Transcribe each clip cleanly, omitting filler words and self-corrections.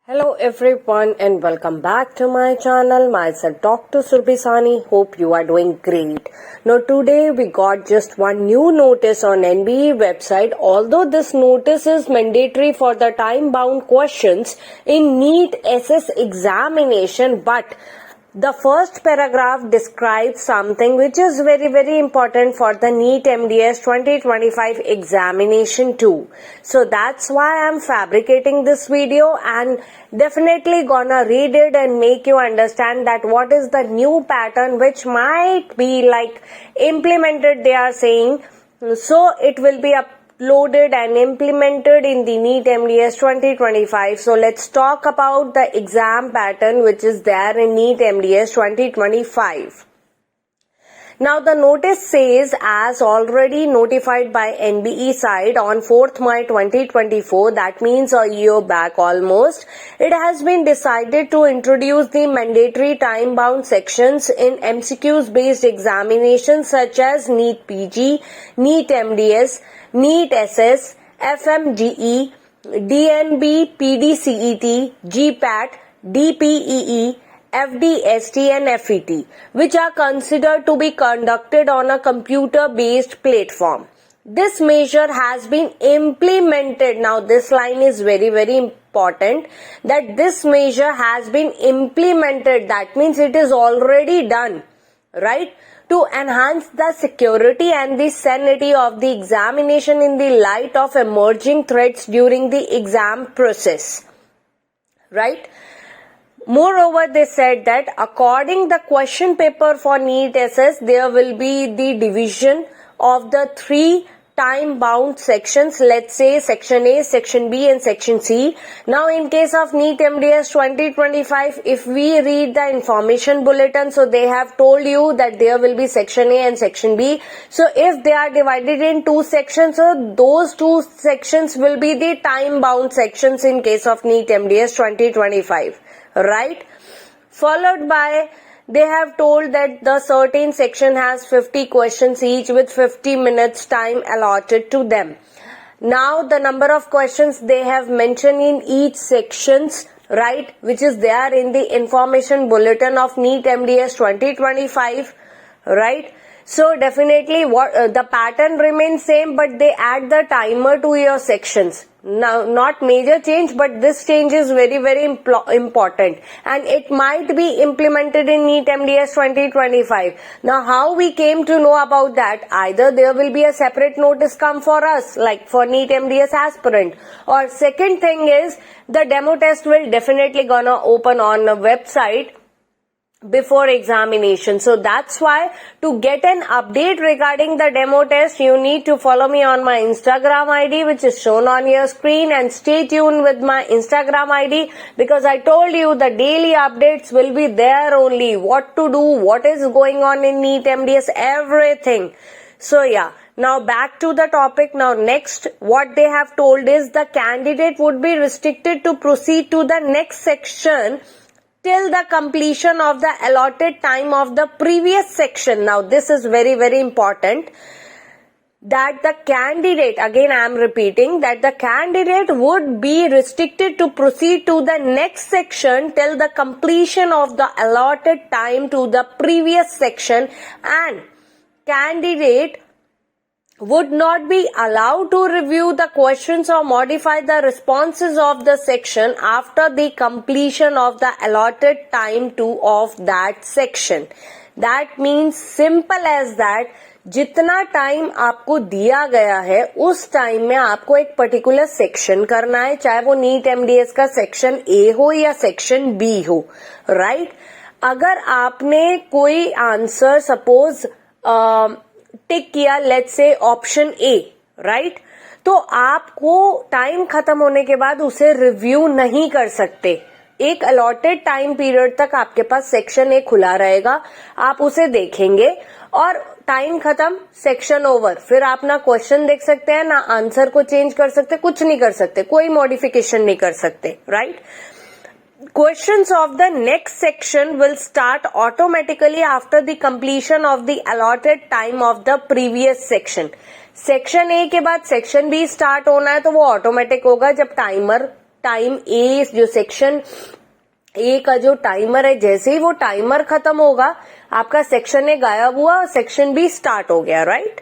Hello everyone and welcome back to my channel. Myself Dr. Surbhisani. Hope you are doing great. Now today we got just one new notice on NBE website. Although this notice is mandatory for the time bound questions in NEET SS examination, but the first paragraph describes something which is very important for the NEET MDS 2025 examination too. So that's why I'm fabricating this video and definitely gonna read it and make you understand that what is the new pattern which might be like implemented, they are saying. So it will be uploaded and implemented in the NEET MDS 2025. So let's talk about the exam pattern which is there in NEET MDS 2025. Now the notice says, as already notified by NBE side on 4th May 2024, that means a year back almost, it has been decided to introduce the mandatory time-bound sections in MCQs based examinations such as NEET PG, NEET MDS, NEET SS, FMGE, DNB, PDCET, GPAT, DPEE, FDST and FET, which are considered to be conducted on a computer-based platform. This measure has been implemented. Now this line is very important, that this measure has been implemented. That means it is already done, right? To enhance the security and the sanity of the examination in the light of emerging threats during the exam process, right? Moreover, they said that according the question paper for NEET SS, there will be the division of the three time-bound sections, let's say section A, section B and section C. Now in case of NEET MDS 2025, if we read the information bulletin, so they have told you that there will be section A and section B. So if they are divided in two sections, so those two sections will be the time-bound sections in case of NEET MDS 2025. Right? Followed by, they have told that the certain section has 50 questions each with 50 minutes time allotted to them. Now the number of questions they have mentioned in each sections, right, which is there in the information bulletin of NEET MDS 2025, right? So definitely what the pattern remains same, but they add the timer to your sections. Now not major change, but this change is very important and it might be implemented in NEET MDS 2025. Now how we came to know about that? Either there will be a separate notice come for us like for NEET MDS aspirant, or second thing is the demo test will definitely gonna open on a website before examination. So that's why to get an update regarding the demo test, you need to follow me on my Instagram ID which is shown on your screen, and stay tuned with my Instagram ID because I told you the daily updates will be there only. What to do, what is going on in NEET MDS, everything. So yeah, now back to the topic. Now next what they have told is the candidate would be restricted to proceed to the next section till the completion of the allotted time of the previous section. Now this is very important, that the candidate, again I am repeating, that the candidate would be restricted to proceed to the next section till the completion of the allotted time to the previous section, and candidate would not be allowed to review the questions or modify the responses of the section after the completion of the allotted time of that section. That means simple as that, जितना time आपको दिया गया है उस time में आपको एक particular section करना है, चाहे वो नीट एमडीएस का सेक्शन ए हो या सेक्शन बी हो, राइट? अगर आपने कोई आंसर सपोज टिक किया, let's say option A, right, तो आपको टाइम खत्म होने के बाद उसे रिव्यू नहीं कर सकते. एक अलॉटेड टाइम पीरियड तक आपके पास सेक्शन ए खुला रहेगा, आप उसे देखेंगे और टाइम खत्म, सेक्शन ओवर. फिर आप ना क्वेश्चन देख सकते हैं, ना आंसर को चेंज कर सकते, कुछ नहीं कर सकते, कोई मॉडिफिकेशन नहीं कर सकते, right? Questions of the next section will start automatically after the completion of the allotted time of the previous section. Section A के बाद सेक्शन बी स्टार्ट होना है तो वो ऑटोमेटिक होगा जब टाइमर टाइम ए, जो सेक्शन ए का जो टाइमर है, जैसे ही वो टाइमर खत्म होगा आपका सेक्शन ए गायब हुआ, सेक्शन बी स्टार्ट हो गया, right?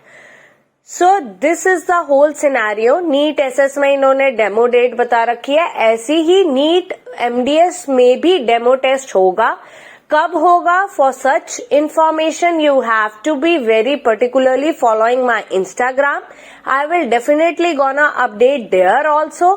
So this is the whole scenario. NEET SS में इन्होंने डेमो डेट बता रखी है, ऐसी ही नीट एमडीएस में भी डेमो टेस्ट होगा। कब होगा? For such information you have to be very particularly following my Instagram. I will definitely gonna update there also.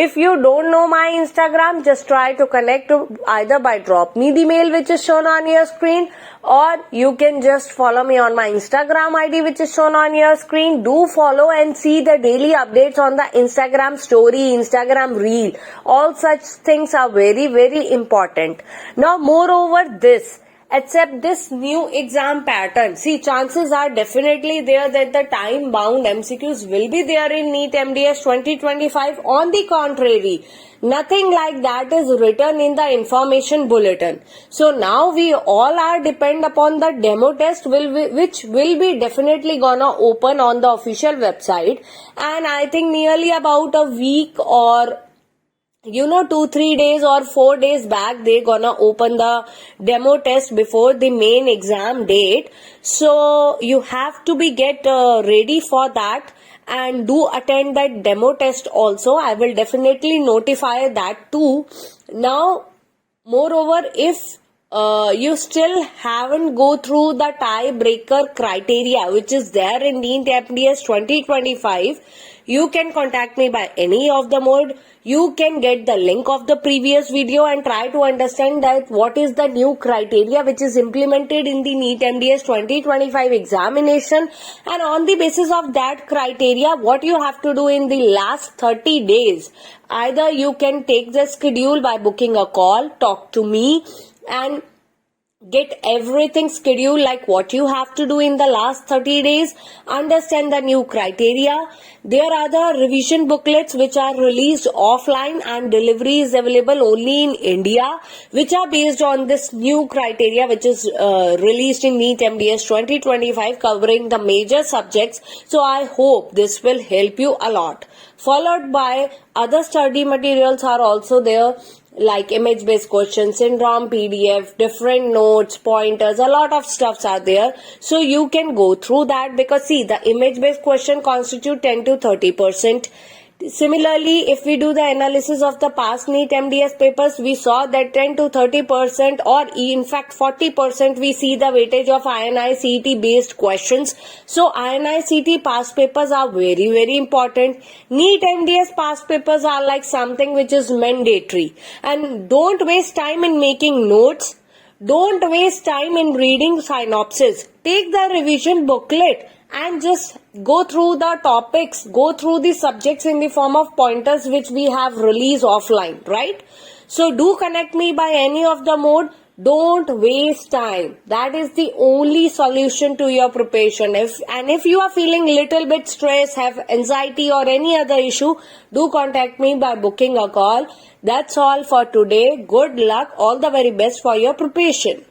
If you don't know my Instagram, just try to connect either by drop me the mail which is shown on your screen, or you can just follow me on my Instagram ID which is shown on your screen. Do follow and see the daily updates on the Instagram story, Instagram reel. All such things are very, very important. Now, moreover this, except this new exam pattern, see, chances are definitely there that the time bound MCQs will be there in NEET MDS 2025. On the contrary, nothing like that is written in the information bulletin. So now we all are depend upon the demo test which will be definitely gonna open on the official website, and I think nearly about a week or 2-3 days or 4 days back they gonna open the demo test before the main exam date. So you have to be get ready for that and do attend that demo test also. I will definitely notify that too. Now, moreover, if you still haven't go through the tiebreaker criteria which is there in NEET MDS 2025, you can contact me by any of the mode. You can get the link of the previous video and try to understand that what is the new criteria which is implemented in the NEET MDS 2025 examination, and on the basis of that criteria what you have to do in the last 30 days. Either you can take the schedule by booking a call, talk to me and get everything scheduled like what you have to do in the last 30 days, understand the new criteria. There are the revision booklets which are released offline and delivery is available only in India, which are based on this new criteria which is released in NEET MDS 2025 covering the major subjects. So I hope this will help you a lot. Followed by other study materials are also there, like image-based question syndrome, PDF, different notes, pointers, a lot of stuffs are there. So you can go through that, because see, the image-based question constitute 10 to 30%. Similarly, if we do the analysis of the past NEET MDS papers, we saw that 10 to 30% or in fact 40% we see the weightage of INI CET based questions. So INI CET past papers are very, very important. NEET MDS past papers are like something which is mandatory. And don't waste time in making notes. Don't waste time in reading synopsis. Take the revision booklet and just go through the topics, go through the subjects in the form of pointers which we have released offline, right? So do connect me by any of the mode. Don't waste time. That is the only solution to your preparation. If you are feeling little bit stressed, have anxiety or any other issue, do contact me by booking a call. That's all for today. Good luck. All the very best for your preparation.